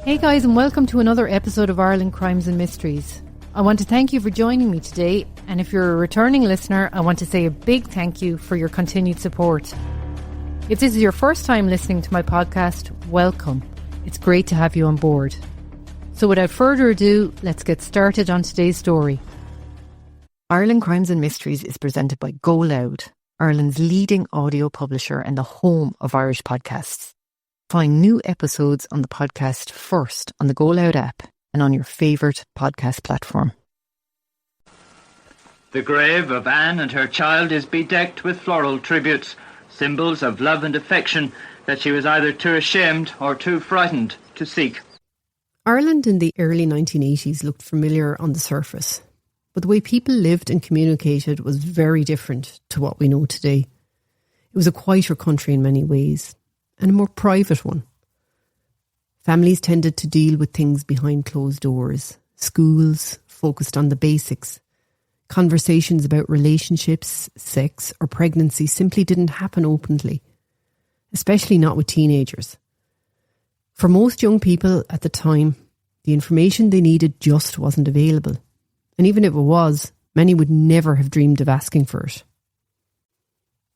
Hey guys, and welcome to another episode of Ireland Crimes and Mysteries. I want to thank you for joining me today, and if you're a returning listener, I want to say a big thank you for your continued support. If this is your first time listening to my podcast, welcome. It's great to have you on board. So without further ado, let's get started on today's story. Ireland Crimes and Mysteries is presented by GoLoud, Ireland's leading audio publisher and the home of Irish podcasts. Find new episodes on the podcast first on the GoLoud app and on your favourite podcast platform. The grave of Anne and her child is bedecked with floral tributes, symbols of love and affection that she was either too ashamed or too frightened to seek. Ireland in the early 1980s looked familiar on the surface, but the way people lived and communicated was very different to what we know today. It was a quieter country in many ways, and a more private one. Families tended to deal with things behind closed doors. Schools focused on the basics. Conversations about relationships, sex or pregnancy simply didn't happen openly, especially not with teenagers. For most young people at the time, the information they needed just wasn't available. And even if it was, many would never have dreamed of asking for it.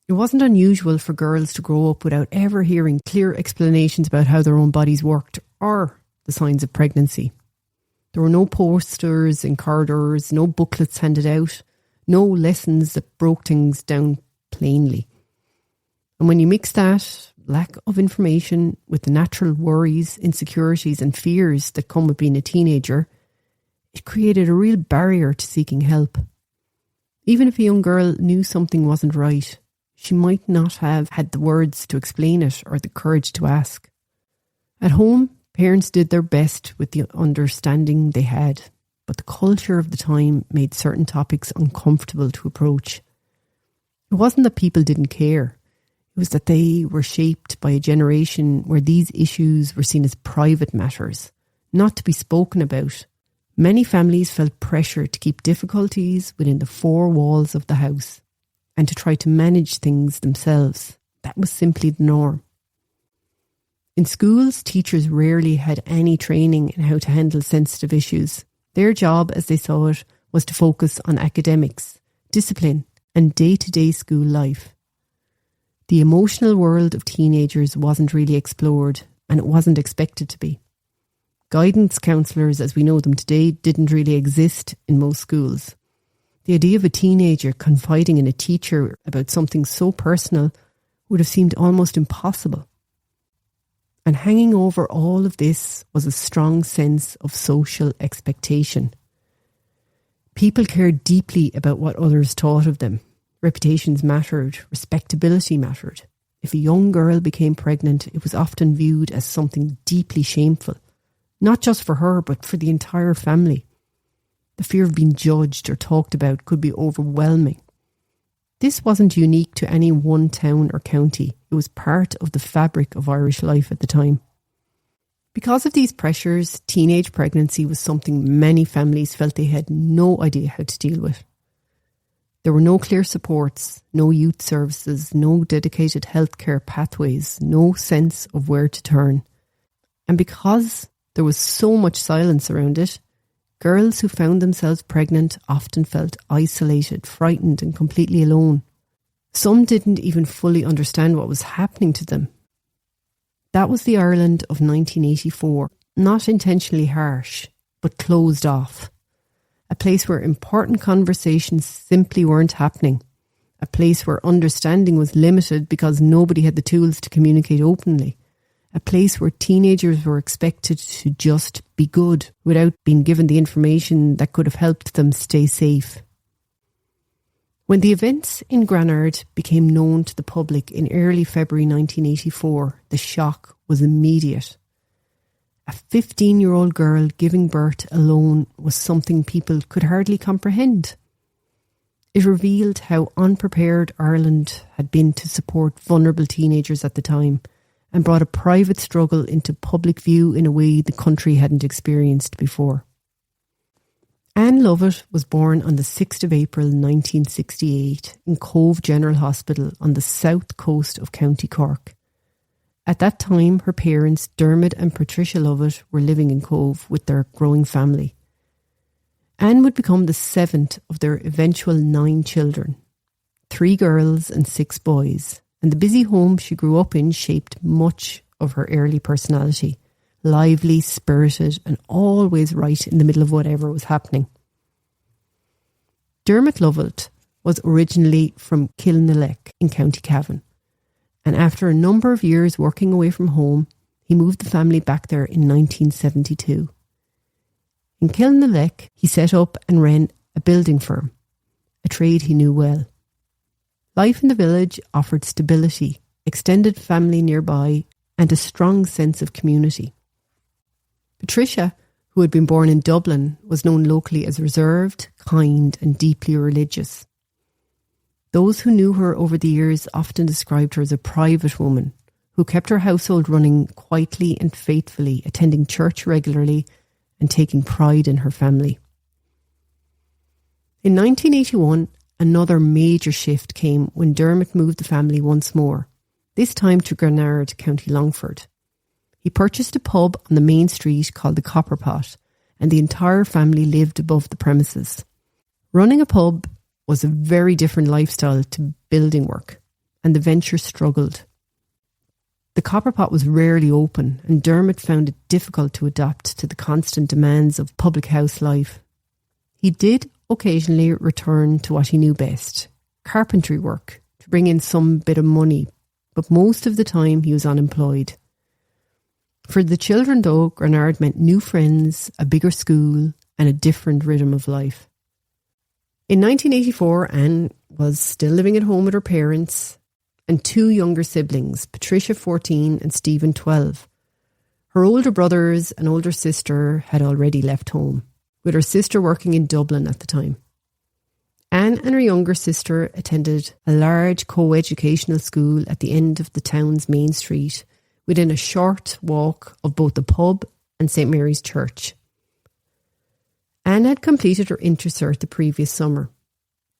It wasn't unusual for girls to grow up without ever hearing clear explanations about how their own bodies worked or the signs of pregnancy. There were no posters in corridors, no booklets handed out, no lessons that broke things down plainly. And when you mix that lack of information with the natural worries, insecurities and fears that come with being a teenager, it created a real barrier to seeking help. Even if a young girl knew something wasn't right, she might not have had the words to explain it or the courage to ask. At home, parents did their best with the understanding they had, but the culture of the time made certain topics uncomfortable to approach. It wasn't that people didn't care. It was that they were shaped by a generation where these issues were seen as private matters, not to be spoken about. Many families felt pressure to keep difficulties within the four walls of the house and to try to manage things themselves. That was simply the norm. In schools, teachers rarely had any training in how to handle sensitive issues. Their job, as they saw it, was to focus on academics, discipline, and day-to-day school life. The emotional world of teenagers wasn't really explored, and it wasn't expected to be. Guidance counsellors, as we know them today, didn't really exist in most schools. The idea of a teenager confiding in a teacher about something so personal would have seemed almost impossible. And hanging over all of this was a strong sense of social expectation. People cared deeply about what others thought of them. Reputations mattered, respectability mattered. If a young girl became pregnant, it was often viewed as something deeply shameful, not just for her, but for the entire family. The fear of being judged or talked about could be overwhelming. This wasn't unique to any one town or county. It was part of the fabric of Irish life at the time. Because of these pressures, teenage pregnancy was something many families felt they had no idea how to deal with. There were no clear supports, no youth services, no dedicated healthcare pathways, no sense of where to turn. And because there was so much silence around it, girls who found themselves pregnant often felt isolated, frightened and completely alone. Some didn't even fully understand what was happening to them. That was the Ireland of 1984, not intentionally harsh, but closed off. A place where important conversations simply weren't happening. A place where understanding was limited because nobody had the tools to communicate openly. A place where teenagers were expected to just be good without being given the information that could have helped them stay safe. When the events in Granard became known to the public in early February 1984, the shock was immediate. A 15-year-old girl giving birth alone was something people could hardly comprehend. It revealed how unprepared Ireland had been to support vulnerable teenagers at the time, and brought a private struggle into public view in a way the country hadn't experienced before. Anne Lovett was born on the 6th of April 1968 in Cove General Hospital on the south coast of County Cork. At that time, her parents, Dermot and Patricia Lovett, were living in Cove with their growing family. Anne would become the 7th of their eventual 9 children, 3 girls and 6 boys, and the busy home she grew up in shaped much of her early personality, lively, spirited, and always right in the middle of whatever was happening. Dermot Lovett was originally from Kilnalek in County Cavan, and after a number of years working away from home, he moved the family back there in 1972. In Kilnalek, he set up and ran a building firm, a trade he knew well. Life in the village offered stability, extended family nearby, and a strong sense of community. Patricia, who had been born in Dublin, was known locally as reserved, kind, and deeply religious. Those who knew her over the years often described her as a private woman who kept her household running quietly and faithfully, attending church regularly and taking pride in her family. In 1981, another major shift came when Dermot moved the family once more, this time to Granard, County Longford. He purchased a pub on the main street called the Copper Pot, and the entire family lived above the premises. Running a pub was a very different lifestyle to building work, and the venture struggled. The Copper Pot was rarely open, and Dermot found it difficult to adapt to the constant demands of public house life. He did occasionally return to what he knew best, carpentry work, to bring in some bit of money, but most of the time he was unemployed. For the children, though, Granard meant new friends, a bigger school, and a different rhythm of life. In 1984, Anne was still living at home with her parents and 2 younger siblings, Patricia 14 and Stephen 12. Her older brothers and older sister had already left home, with her sister working in Dublin at the time. Anne and her younger sister attended a large co-educational school at the end of the town's main street, within a short walk of both the pub and St. Mary's Church. Anne had completed her intercert the previous summer.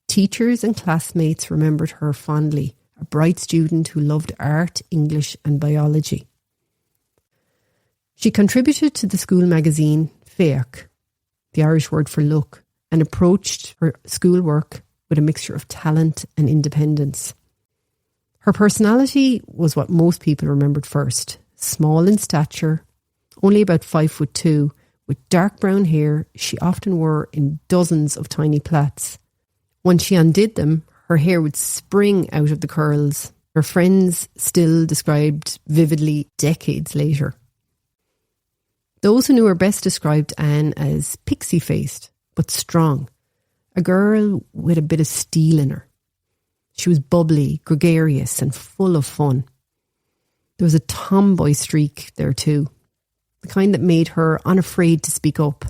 Teachers and classmates remembered her fondly, a bright student who loved art, English and biology. She contributed to the school magazine Féach, the Irish word for look, and approached her schoolwork with a mixture of talent and independence. Her personality was what most people remembered first. Small in stature, only about 5'2", with dark brown hair she often wore in dozens of tiny plaits. Once she undid them, her hair would spring out of the curls. Her friends still described vividly decades later. Those who knew her best described Anne as pixie-faced, but strong. A girl with a bit of steel in her. She was bubbly, gregarious and full of fun. There was a tomboy streak there too, the kind that made her unafraid to speak up,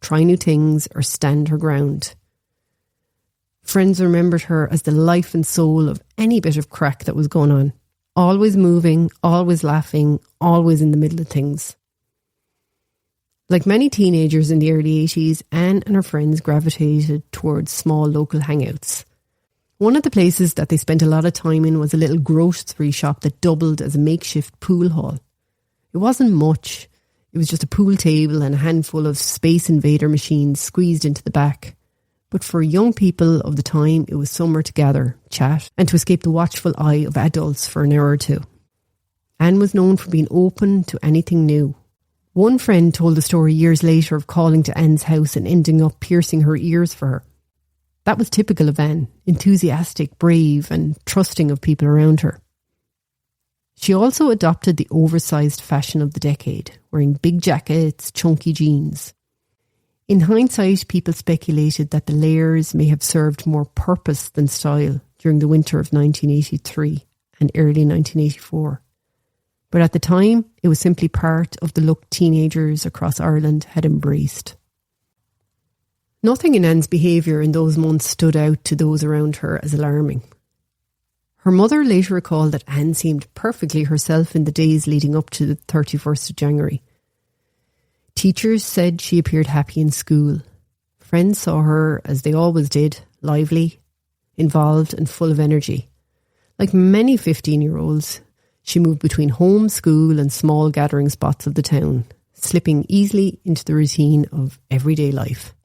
try new things or stand her ground. Friends remembered her as the life and soul of any bit of crack that was going on. Always moving, always laughing, always in the middle of things. Like many teenagers in the early 80s, Anne and her friends gravitated towards small local hangouts. One of the places that they spent a lot of time in was a little grocery shop that doubled as a makeshift pool hall. It wasn't much. It was just a pool table and a handful of Space Invader machines squeezed into the back. But for young people of the time, it was somewhere to gather, chat, and to escape the watchful eye of adults for an hour or two. Anne was known for being open to anything new. One friend told the story years later of calling to Anne's house and ending up piercing her ears for her. That was typical of Anne, enthusiastic, brave, and trusting of people around her. She also adopted the oversized fashion of the decade, wearing big jackets, chunky jeans. In hindsight, people speculated that the layers may have served more purpose than style during the winter of 1983 and early 1984. But at the time, it was simply part of the look teenagers across Ireland had embraced. Nothing in Anne's behaviour in those months stood out to those around her as alarming. Her mother later recalled that Anne seemed perfectly herself in the days leading up to the 31st of January. Teachers said she appeared happy in school. Friends saw her, as they always did, lively, involved and full of energy. Like many 15-year-olds, She moved between home, school and small gathering spots of the town, slipping easily into the routine of everyday life.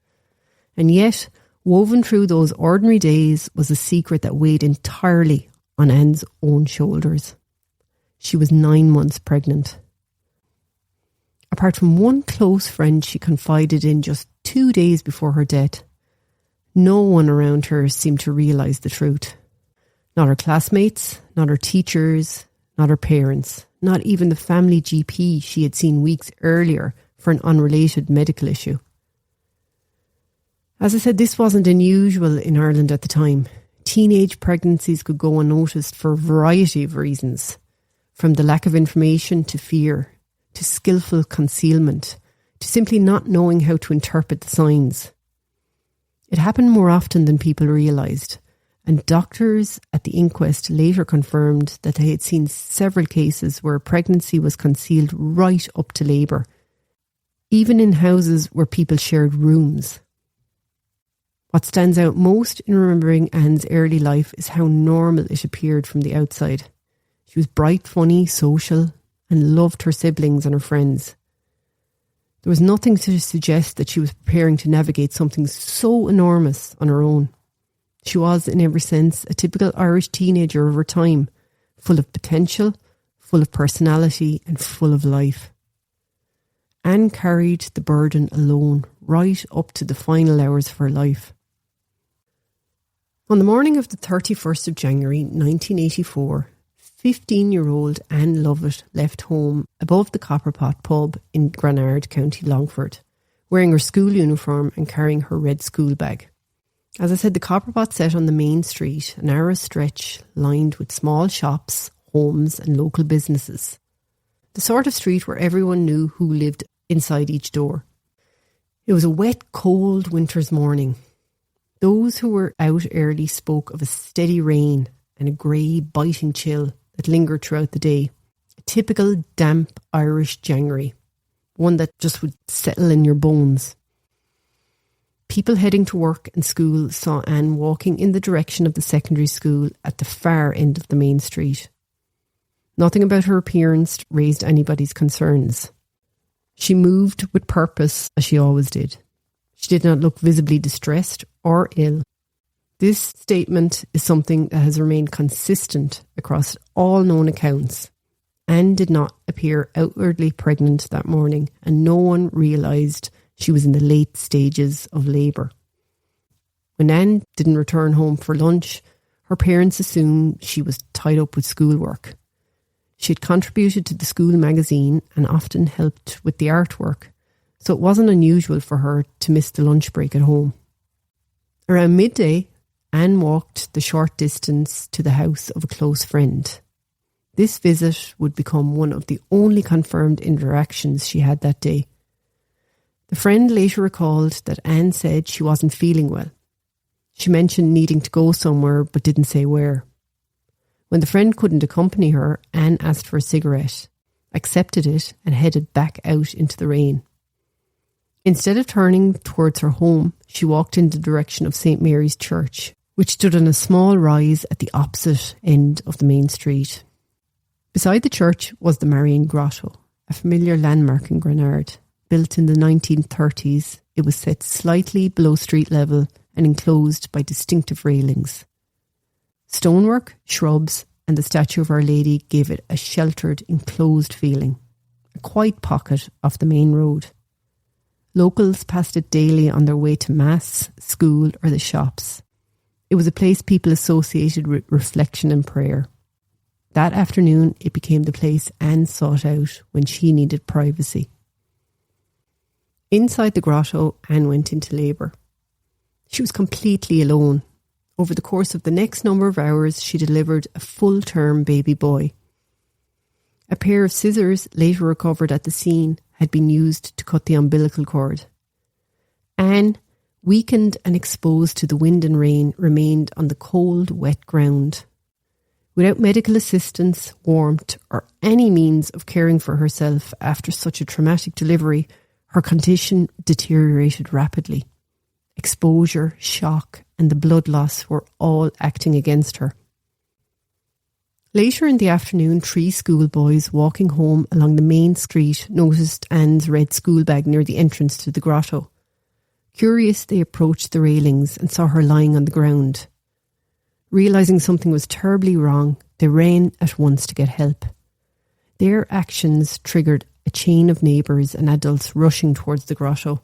And yet, woven through those ordinary days was a secret that weighed entirely on Anne's own shoulders. She was 9 months pregnant. Apart from one close friend she confided in just 2 days before her death, no one around her seemed to realise the truth. Not her classmates, not her teachers, not her parents, not even the family GP she had seen weeks earlier for an unrelated medical issue. As I said, this wasn't unusual in Ireland at the time. Teenage pregnancies could go unnoticed for a variety of reasons, from the lack of information to fear, to skillful concealment, to simply not knowing how to interpret the signs. It happened more often than people realised, and doctors at the inquest later confirmed that they had seen several cases where pregnancy was concealed right up to labour, even in houses where people shared rooms. What stands out most in remembering Anne's early life is how normal it appeared from the outside. She was bright, funny, social, and loved her siblings and her friends. There was nothing to suggest that she was preparing to navigate something so enormous on her own. She was, in every sense, a typical Irish teenager of her time, full of potential, full of personality, and full of life. Anne carried the burden alone, right up to the final hours of her life. On the morning of the 31st of January 1984, 15-year-old Anne Lovett left home above the Copperpot pub in Granard, County Longford, wearing her school uniform and carrying her red school bag. As I said, the Copperpot sat on the main street, a narrow stretch lined with small shops, homes and local businesses. The sort of street where everyone knew who lived inside each door. It was a wet, cold winter's morning. Those who were out early spoke of a steady rain and a grey, biting chill that lingered throughout the day. A typical damp Irish January, one that just would settle in your bones. People heading to work and school saw Anne walking in the direction of the secondary school at the far end of the main street. Nothing about her appearance raised anybody's concerns. She moved with purpose, as she always did. She did not look visibly distressed or ill. This statement is something that has remained consistent across all known accounts. Anne did not appear outwardly pregnant that morning, and no one realised she was in the late stages of labour. When Anne didn't return home for lunch, her parents assumed she was tied up with schoolwork. She had contributed to the school magazine and often helped with the artwork, so it wasn't unusual for her to miss the lunch break at home. Around midday, Anne walked the short distance to the house of a close friend. This visit would become one of the only confirmed interactions she had that day. The friend later recalled that Anne said she wasn't feeling well. She mentioned needing to go somewhere but didn't say where. When the friend couldn't accompany her, Anne asked for a cigarette, accepted it and headed back out into the rain. Instead of turning towards her home, she walked in the direction of St. Mary's Church, which stood on a small rise at the opposite end of the main street. Beside the church was the Marian Grotto, a familiar landmark in Granard. Built in the 1930s, it was set slightly below street level and enclosed by distinctive railings. Stonework, shrubs and the statue of Our Lady gave it a sheltered, enclosed feeling, a quiet pocket off the main road. Locals passed it daily on their way to mass, school or the shops. It was a place people associated with reflection and prayer. That afternoon, it became the place Anne sought out when she needed privacy. Inside the grotto, Anne went into labour. She was completely alone. Over the course of the next number of hours, she delivered a full-term baby boy. A pair of scissors, later recovered at the scene, had been used to cut the umbilical cord. Anne, weakened and exposed to the wind and rain, remained on the cold, wet ground. Without medical assistance, warmth, or any means of caring for herself after such a traumatic delivery, her condition deteriorated rapidly. Exposure, shock, and the blood loss were all acting against her. Later in the afternoon, 3 schoolboys walking home along the main street noticed Anne's red school bag near the entrance to the grotto. Curious, they approached the railings and saw her lying on the ground. Realising something was terribly wrong, they ran at once to get help. Their actions triggered a chain of neighbours and adults rushing towards the grotto.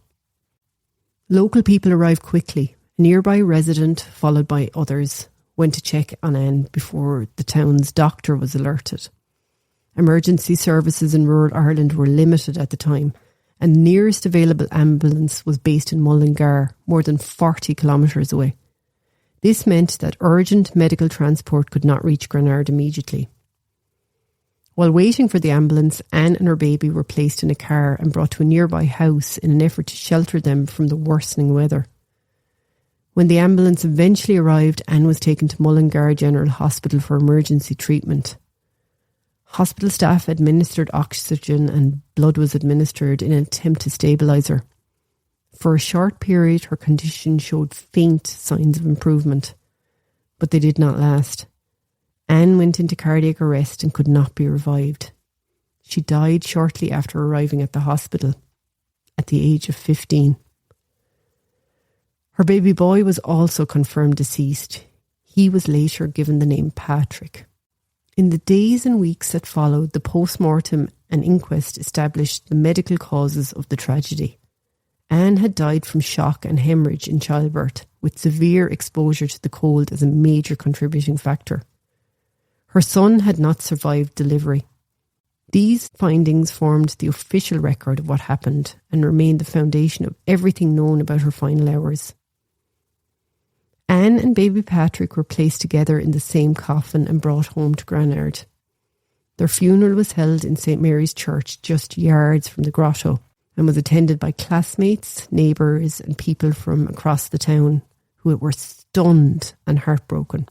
Local people arrived quickly. A nearby resident, followed by others, went to check on Anne before the town's doctor was alerted. Emergency services in rural Ireland were limited at the time, and the nearest available ambulance was based in Mullingar, more than 40 kilometres away. This meant that urgent medical transport could not reach Granard immediately. While waiting for the ambulance, Anne and her baby were placed in a car and brought to a nearby house in an effort to shelter them from the worsening weather. When the ambulance eventually arrived, Anne was taken to Mullingar General Hospital for emergency treatment. Hospital staff administered oxygen and blood was administered in an attempt to stabilise her. For a short period, her condition showed faint signs of improvement, but they did not last. Anne went into cardiac arrest and could not be revived. She died shortly after arriving at the hospital, at the age of 15. Her baby boy was also confirmed deceased. He was later given the name Patrick. In the days and weeks that followed, the post-mortem and inquest established the medical causes of the tragedy. Anne had died from shock and hemorrhage in childbirth, with severe exposure to the cold as a major contributing factor. Her son had not survived delivery. These findings formed the official record of what happened and remained the foundation of everything known about her final hours. Anne and baby Patrick were placed together in the same coffin and brought home to Granard. Their funeral was held in St Mary's Church, just yards from the grotto, and was attended by classmates, neighbours and people from across the town who were stunned and heartbroken.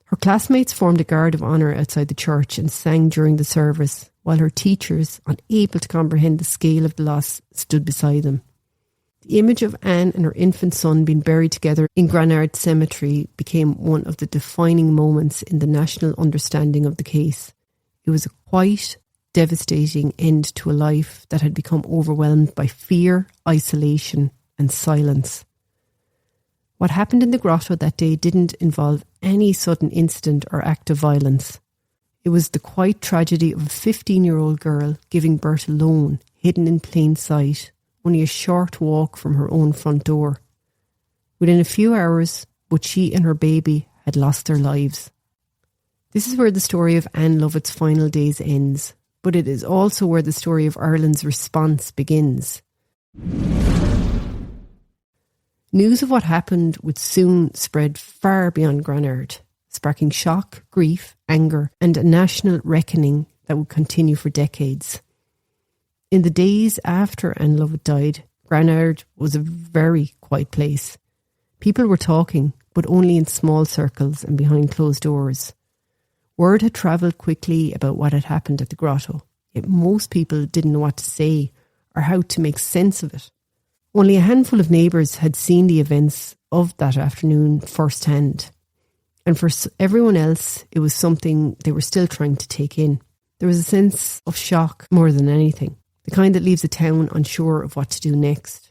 Her classmates formed a guard of honour outside the church and sang during the service, while her teachers, unable to comprehend the scale of the loss, stood beside them. The image of Anne and her infant son being buried together in Granard Cemetery became one of the defining moments in the national understanding of the case. It was a quite devastating end to a life that had become overwhelmed by fear, isolation and silence. What happened in the grotto that day didn't involve any sudden incident or act of violence. It was the quiet tragedy of a 15-year-old girl giving birth alone, hidden in plain sight, only a short walk from her own front door. Within a few hours, both she and her baby had lost their lives. This is where the story of Anne Lovett's final days ends, but it is also where the story of Ireland's response begins. News of what happened would soon spread far beyond Granard, sparking shock, grief, anger, and a national reckoning that would continue for decades. In the days after Anne Lovett died, Granard was a very quiet place. People were talking, but only in small circles and behind closed doors. Word had travelled quickly about what had happened at the grotto, yet most people didn't know what to say or how to make sense of it. Only a handful of neighbours had seen the events of that afternoon firsthand. And for everyone else, it was something they were still trying to take in. There was a sense of shock more than anything, the kind that leaves a town unsure of what to do next.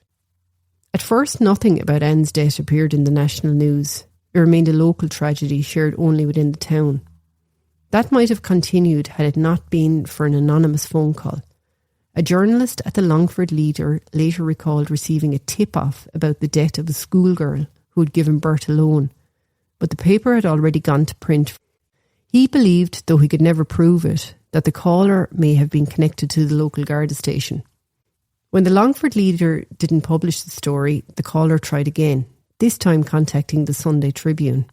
At first, nothing about Anne's death appeared in the national news. It remained a local tragedy shared only within the town. That might have continued had it not been for an anonymous phone call. A journalist at the Longford Leader later recalled receiving a tip-off about the death of a schoolgirl who had given birth alone, but the paper had already gone to print. He believed, though he could never prove it, that the caller may have been connected to the local Garda station. When the Longford Leader didn't publish the story, the caller tried again, this time contacting the Sunday Tribune.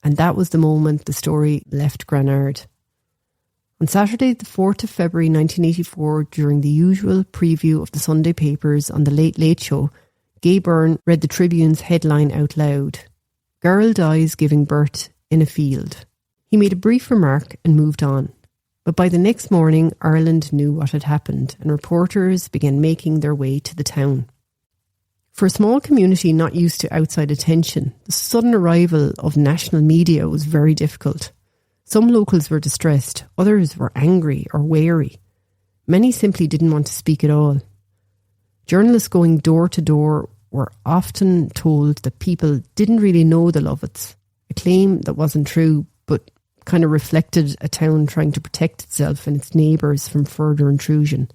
And that was the moment the story left Granard. On Saturday, the 4th of February 1984, during the usual preview of the Sunday papers on the Late Late Show, Gay Byrne read the Tribune's headline out loud. Girl dies giving birth in a field. He made a brief remark and moved on. But by the next morning, Ireland knew what had happened and reporters began making their way to the town. For a small community not used to outside attention, the sudden arrival of national media was very difficult. Some locals were distressed, others were angry or wary. Many simply didn't want to speak at all. Journalists going door to door were often told that people didn't really know the Lovetts, a claim that wasn't true but kind of reflected a town trying to protect itself and its neighbours from further intrusion.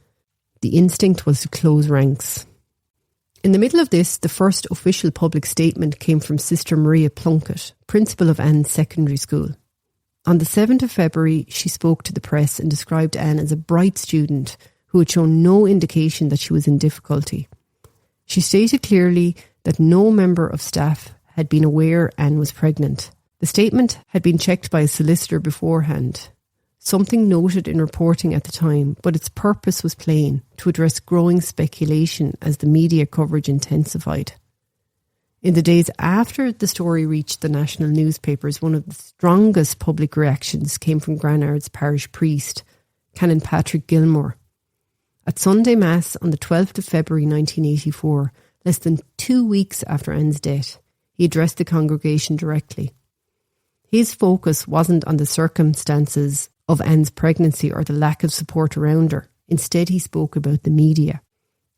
The instinct was to close ranks. In the middle of this, the first official public statement came from Sister Maria Plunkett, principal of Anne's secondary school. On the 7th of February, she spoke to the press and described Anne as a bright student who had shown no indication that she was in difficulty. She stated clearly that no member of staff had been aware Anne was pregnant. The statement had been checked by a solicitor beforehand, something noted in reporting at the time, but its purpose was plain: to address growing speculation as the media coverage intensified. In the days after the story reached the national newspapers, one of the strongest public reactions came from Granard's parish priest, Canon Patrick Gilmore. At Sunday Mass on the 12th of February 1984, less than 2 weeks after Anne's death, he addressed the congregation directly. His focus wasn't on the circumstances of Anne's pregnancy or the lack of support around her. Instead, he spoke about the media.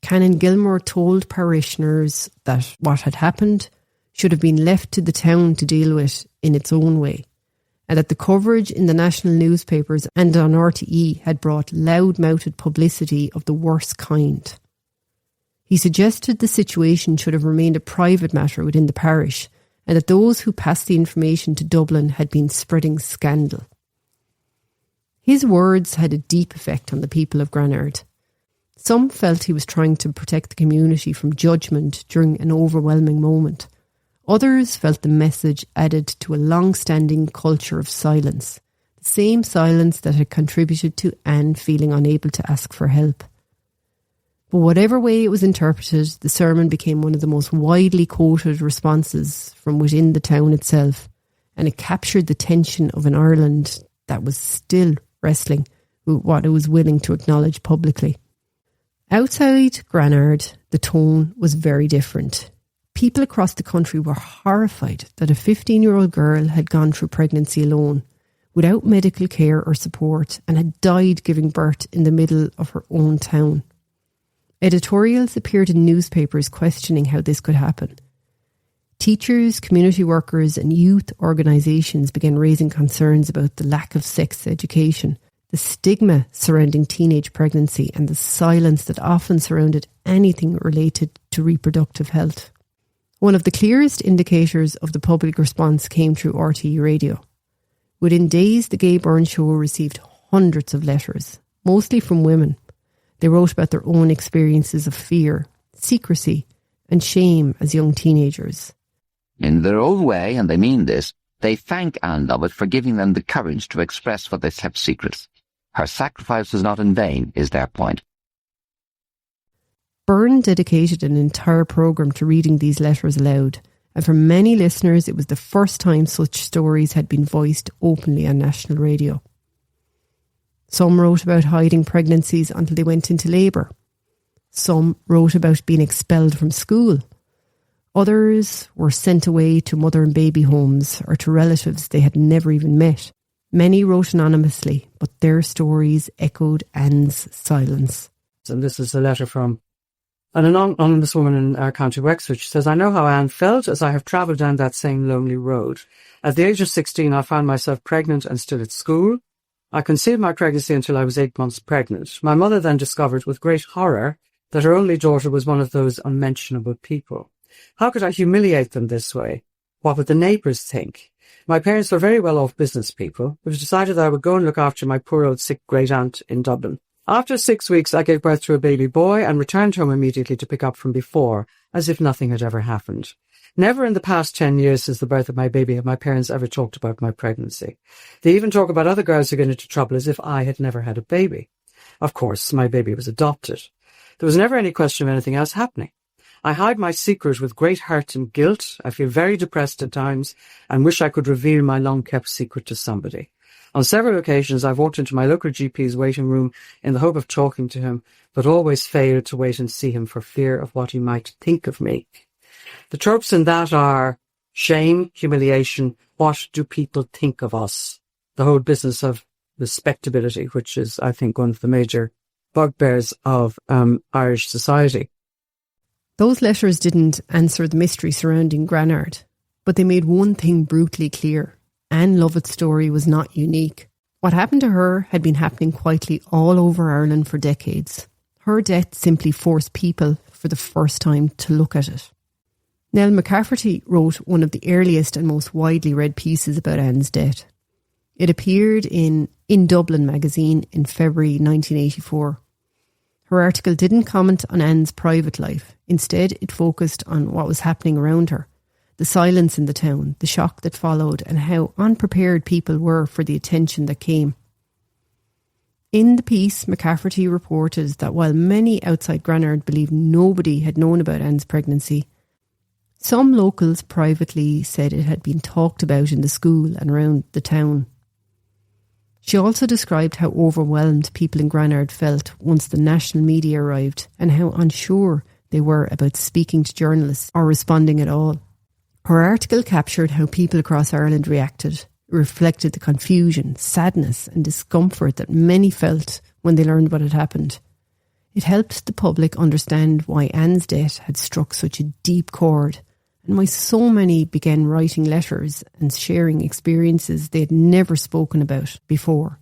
Canon Gilmore told parishioners that what had happened should have been left to the town to deal with in its own way, and that the coverage in the national newspapers and on RTE had brought loud-mouthed publicity of the worst kind. He suggested the situation should have remained a private matter within the parish, and that those who passed the information to Dublin had been spreading scandal. His words had a deep effect on the people of Granard. Some felt he was trying to protect the community from judgment during an overwhelming moment. Others felt the message added to a long-standing culture of silence, the same silence that had contributed to Anne feeling unable to ask for help. But whatever way it was interpreted, the sermon became one of the most widely quoted responses from within the town itself, and it captured the tension of an Ireland that was still wrestling with what it was willing to acknowledge publicly. Outside Granard, the tone was very different. People across the country were horrified that a 15-year-old girl had gone through pregnancy alone, without medical care or support, and had died giving birth in the middle of her own town. Editorials appeared in newspapers questioning how this could happen. Teachers, community workers and youth organisations began raising concerns about the lack of sex education, the stigma surrounding teenage pregnancy and the silence that often surrounded anything related to reproductive health. One of the clearest indicators of the public response came through RTE radio. Within days, the Gay Byrne Show received hundreds of letters, mostly from women. They wrote about their own experiences of fear, secrecy and shame as young teenagers. In their own way, and they mean this, they thank Anne Lovett for giving them the courage to express what they kept secret. Her sacrifice was not in vain, is their point. Byrne dedicated an entire programme to reading these letters aloud, and for many listeners it was the first time such stories had been voiced openly on national radio. Some wrote about hiding pregnancies until they went into labour. Some wrote about being expelled from school. Others were sent away to mother and baby homes or to relatives they had never even met. Many wrote anonymously, but their stories echoed Anne's silence. And this is a letter from an anonymous woman in County Wexford. She says, I know how Anne felt as I have travelled down that same lonely road. At the age of 16, I found myself pregnant and still at school. I concealed my pregnancy until I was 8 months pregnant. My mother then discovered with great horror that her only daughter was one of those unmentionable people. How could I humiliate them this way? What would the neighbours think? My parents were very well-off business people. It was decided that I would go and look after my poor old sick great-aunt in Dublin. After 6 weeks, I gave birth to a baby boy and returned home immediately to pick up from before, as if nothing had ever happened. Never in the past 10 years since the birth of my baby have my parents ever talked about my pregnancy. They even talk about other girls who get into trouble as if I had never had a baby. Of course, my baby was adopted. There was never any question of anything else happening. I hide my secret with great hurt and guilt. I feel very depressed at times and wish I could reveal my long-kept secret to somebody. On several occasions, I've walked into my local GP's waiting room in the hope of talking to him, but always failed to wait and see him for fear of what he might think of me. The tropes in that are shame, humiliation, what do people think of us? the whole business of respectability, which is, I think, one of the major bugbears of Irish society. Those letters didn't answer the mystery surrounding Granard, but they made one thing brutally clear. Anne Lovett's story was not unique. What happened to her had been happening quietly all over Ireland for decades. Her death simply forced people for the first time to look at it. Nell McCafferty wrote one of the earliest and most widely read pieces about Anne's death. It appeared in Dublin magazine in February 1984. Her article didn't comment on Anne's private life. Instead, it focused on what was happening around her, the silence in the town, the shock that followed, and how unprepared people were for the attention that came. In the piece, McCafferty reported that while many outside Granard believed nobody had known about Anne's pregnancy, some locals privately said it had been talked about in the school and around the town. She also described how overwhelmed people in Granard felt once the national media arrived and how unsure they were about speaking to journalists or responding at all. Her article captured how people across Ireland reacted. It reflected the confusion, sadness and discomfort that many felt when they learned what had happened. It helped the public understand why Anne's death had struck such a deep chord and why so many began writing letters and sharing experiences they had never spoken about before.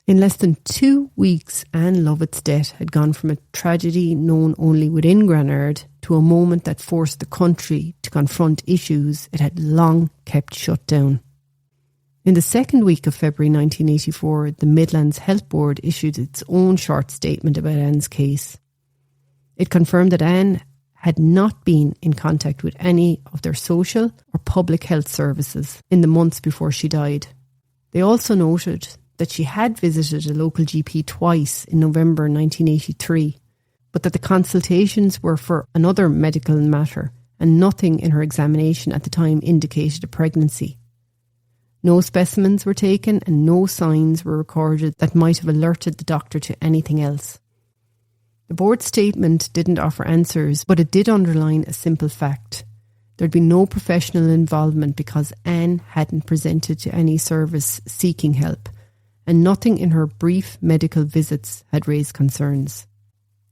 In less than 2 weeks, Anne Lovett's death had gone from a tragedy known only within Granard to a moment that forced the country to confront issues it had long kept shut down. In the second week of February 1984, the Midlands Health Board issued its own short statement about Anne's case. It confirmed that Anne had not been in contact with any of their social or public health services in the months before she died. They also noted that she had visited a local GP twice in November 1983, but that the consultations were for another medical matter and nothing in her examination at the time indicated a pregnancy. No specimens were taken and no signs were recorded that might have alerted the doctor to anything else. The board statement didn't offer answers, but it did underline a simple fact. There'd been no professional involvement because Anne hadn't presented to any service seeking help, and nothing in her brief medical visits had raised concerns.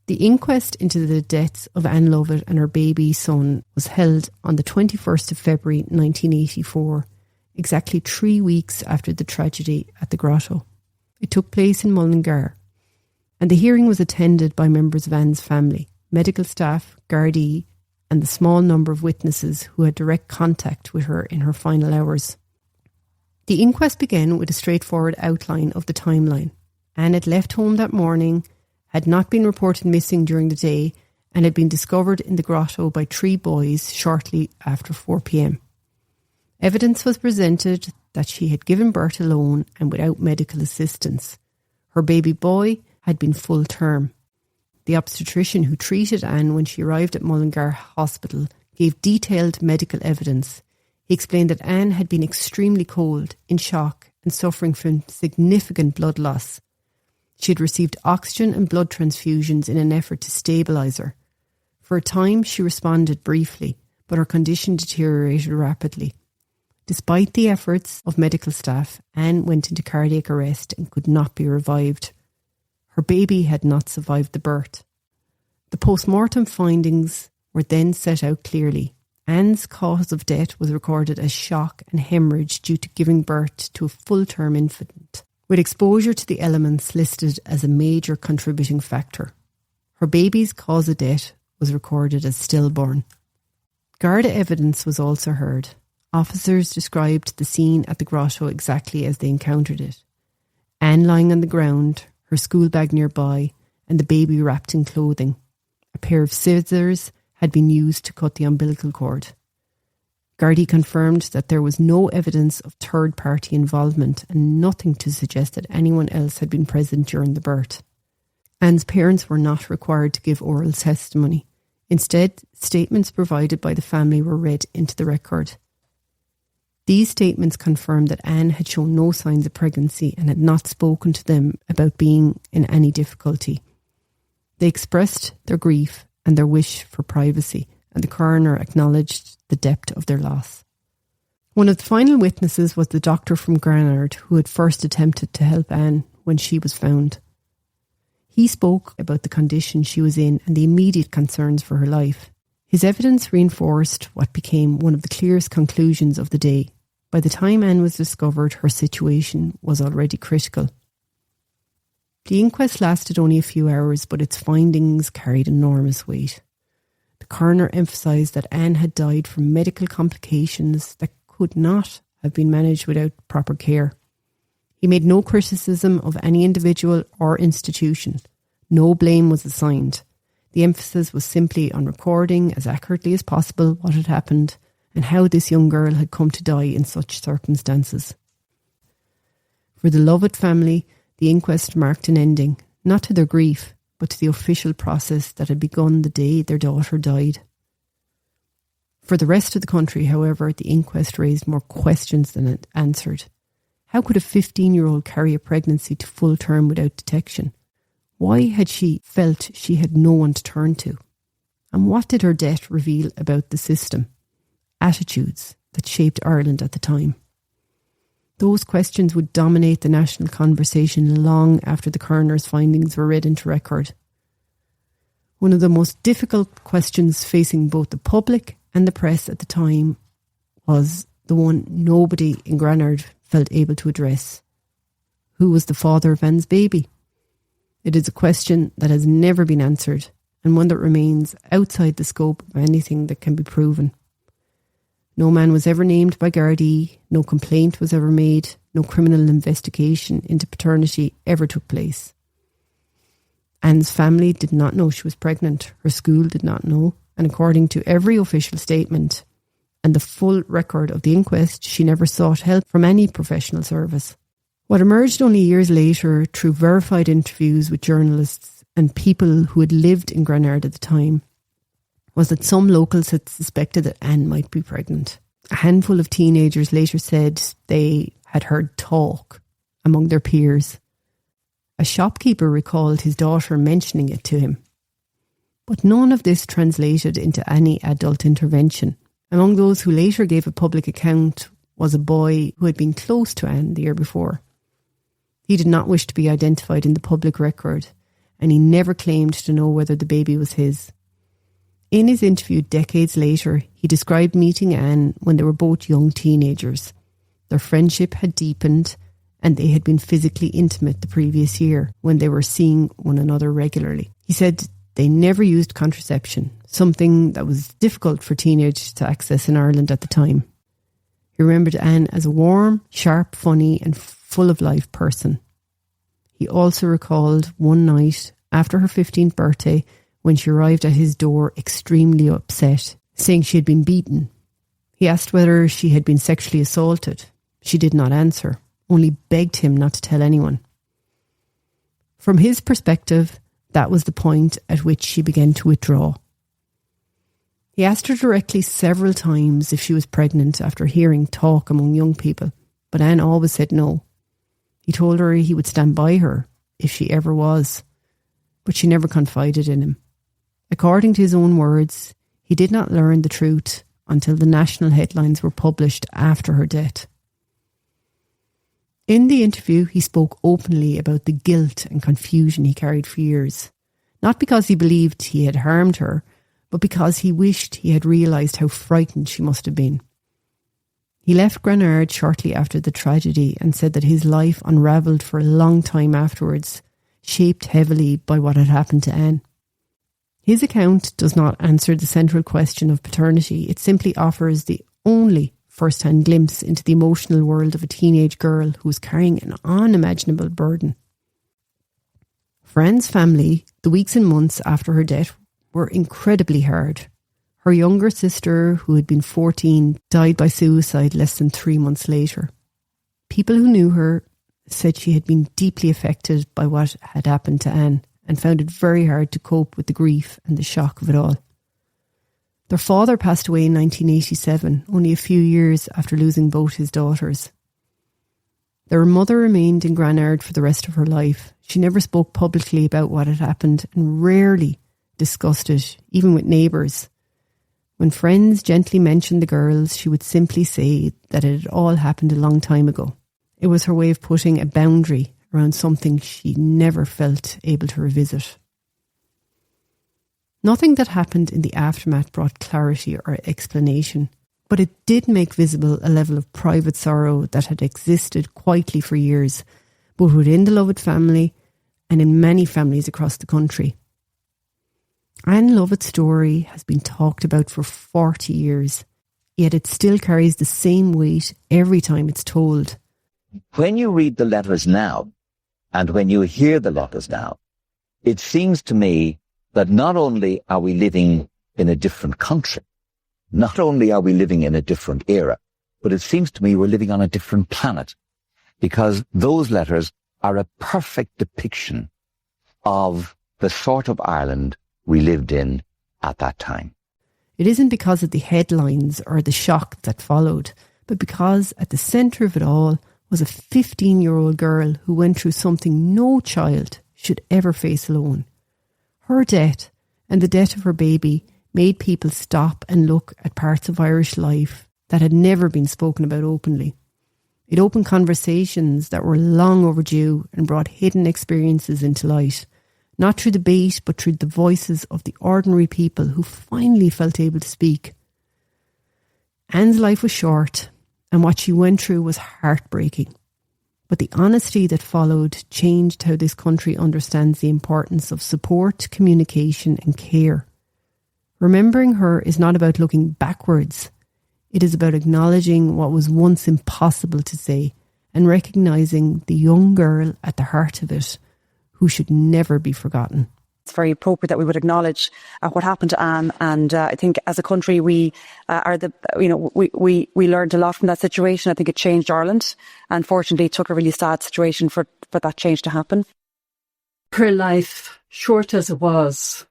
The inquest into the deaths of Anne Lovett and her baby son was held on the 21st of February 1984, exactly 3 weeks after the tragedy at the grotto. It took place in Mullingar, and the hearing was attended by members of Anne's family, medical staff, Gardaí, and the small number of witnesses who had direct contact with her in her final hours. The inquest began with a straightforward outline of the timeline. Anne had left home that morning, had not been reported missing during the day, and had been discovered in the grotto by 3 boys shortly after 4 p.m. Evidence was presented that she had given birth alone and without medical assistance. Her baby boy had been full term. The obstetrician who treated Anne when she arrived at Mullingar Hospital gave detailed medical evidence. He explained that Anne had been extremely cold, in shock and suffering from significant blood loss. She had received oxygen and blood transfusions in an effort to stabilise her. For a time she responded briefly, but her condition deteriorated rapidly. Despite the efforts of medical staff, Anne went into cardiac arrest and could not be revived. Her baby had not survived the birth. The post-mortem findings were then set out clearly. Anne's cause of death was recorded as shock and hemorrhage due to giving birth to a full-term infant, with exposure to the elements listed as a major contributing factor. Her baby's cause of death was recorded as stillborn. Garda evidence was also heard. Officers described the scene at the grotto exactly as they encountered it. Anne lying on the ground, her school bag nearby, and the baby wrapped in clothing. A pair of scissors had been used to cut the umbilical cord. Gardaí confirmed that there was no evidence of third-party involvement and nothing to suggest that anyone else had been present during the birth. Anne's parents were not required to give oral testimony. Instead, statements provided by the family were read into the record. These statements confirmed that Anne had shown no signs of pregnancy and had not spoken to them about being in any difficulty. They expressed their grief and their wish for privacy, and the coroner acknowledged the depth of their loss. One of the final witnesses was the doctor from Granard who had first attempted to help Anne when she was found. He spoke about the condition she was in and the immediate concerns for her life. His evidence reinforced what became one of the clearest conclusions of the day. By the time Anne was discovered, her situation was already critical. The inquest lasted only a few hours, but its findings carried enormous weight. The coroner emphasised that Anne had died from medical complications that could not have been managed without proper care. He made no criticism of any individual or institution. No blame was assigned. The emphasis was simply on recording as accurately as possible what had happened and how this young girl had come to die in such circumstances. For the Lovett family, the inquest marked an ending, not to their grief, but to the official process that had begun the day their daughter died. For the rest of the country, however, the inquest raised more questions than it answered. How could a 15-year-old carry a pregnancy to full term without detection? Why had she felt she had no one to turn to? And what did her death reveal about the system, attitudes that shaped Ireland at the time? Those questions would dominate the national conversation long after the coroner's findings were read into record. One of the most difficult questions facing both the public and the press at the time was the one nobody in Granard felt able to address. Who was the father of Anne's baby? It is a question that has never been answered and one that remains outside the scope of anything that can be proven. No man was ever named by Gardaí, no complaint was ever made, no criminal investigation into paternity ever took place. Anne's family did not know she was pregnant, her school did not know, and according to every official statement and the full record of the inquest, she never sought help from any professional service. What emerged only years later through verified interviews with journalists and people who had lived in Granard at the time was that some locals had suspected that Anne might be pregnant. A handful of teenagers later said they had heard talk among their peers. A shopkeeper recalled his daughter mentioning it to him. But none of this translated into any adult intervention. Among those who later gave a public account was a boy who had been close to Anne the year before. He did not wish to be identified in the public record, and he never claimed to know whether the baby was his. In his interview decades later, he described meeting Anne when they were both young teenagers. Their friendship had deepened and they had been physically intimate the previous year when they were seeing one another regularly. He said they never used contraception, something that was difficult for teenagers to access in Ireland at the time. He remembered Anne as a warm, sharp, funny and full of life person. He also recalled one night after her 15th birthday when she arrived at his door extremely upset, saying she had been beaten. He asked whether she had been sexually assaulted. She did not answer, only begged him not to tell anyone. From his perspective, that was the point at which she began to withdraw. He asked her directly several times if she was pregnant after hearing talk among young people, but Anne always said no. He told her he would stand by her if she ever was, but she never confided in him. According to his own words, he did not learn the truth until the national headlines were published after her death. In the interview, he spoke openly about the guilt and confusion he carried for years, not because he believed he had harmed her, but because he wished he had realised how frightened she must have been. He left Granard shortly after the tragedy and said that his life unravelled for a long time afterwards, shaped heavily by what had happened to Anne. His account does not answer the central question of paternity. It simply offers the only first-hand glimpse into the emotional world of a teenage girl who was carrying an unimaginable burden. For Anne's family, the weeks and months after her death were incredibly hard. Her younger sister, who had been 14, died by suicide less than 3 months later. People who knew her said she had been deeply affected by what had happened to Anne and found it very hard to cope with the grief and the shock of it all. Their father passed away in 1987, only a few years after losing both his daughters. Their mother remained in Granard for the rest of her life. She never spoke publicly about what had happened and rarely discussed it, even with neighbours. When friends gently mentioned the girls, she would simply say that it had all happened a long time ago. It was her way of putting a boundary around something she never felt able to revisit. Nothing that happened in the aftermath brought clarity or explanation, but it did make visible a level of private sorrow that had existed quietly for years, both within the Lovett family and in many families across the country. Anne Lovett's story has been talked about for 40 years, yet it still carries the same weight every time it's told. When you read the letters now, and when you hear the letters now, it seems to me that not only are we living in a different country, not only are we living in a different era, but it seems to me we're living on a different planet, because those letters are a perfect depiction of the sort of Ireland we lived in at that time. It isn't because of the headlines or the shock that followed, but because at the centre of it all was a 15-year-old girl who went through something no child should ever face alone. Her death and the death of her baby made people stop and look at parts of Irish life that had never been spoken about openly. It opened conversations that were long overdue and brought hidden experiences into light, not through debate but through the voices of the ordinary people who finally felt able to speak. Anne's life was short, and what she went through was heartbreaking. But the honesty that followed changed how this country understands the importance of support, communication and care. Remembering her is not about looking backwards. It is about acknowledging what was once impossible to say and recognising the young girl at the heart of it, who should never be forgotten. It's very appropriate that we would acknowledge what happened to Anne, and I think as a country we learned a lot from that situation. I think it changed Ireland, and fortunately it took a really sad situation for that change to happen. Her life, short as it was,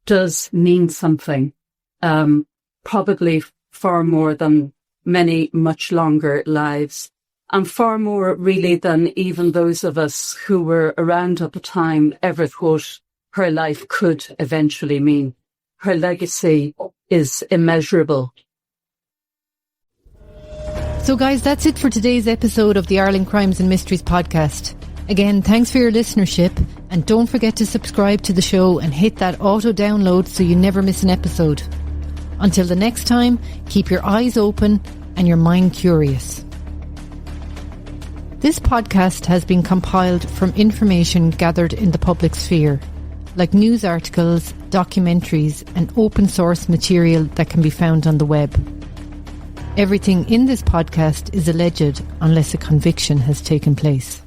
does mean something, probably far more than many much longer lives. And far more, really, than even those of us who were around at the time ever thought her life could eventually mean. Her legacy is immeasurable. So guys, that's it for today's episode of the Ireland Crimes and Mysteries podcast. Again, thanks for your listenership, and don't forget to subscribe to the show and hit that auto download so you never miss an episode. Until the next time, keep your eyes open and your mind curious. This podcast has been compiled from information gathered in the public sphere, like news articles, documentaries, and open source material that can be found on the web. Everything in this podcast is alleged unless a conviction has taken place.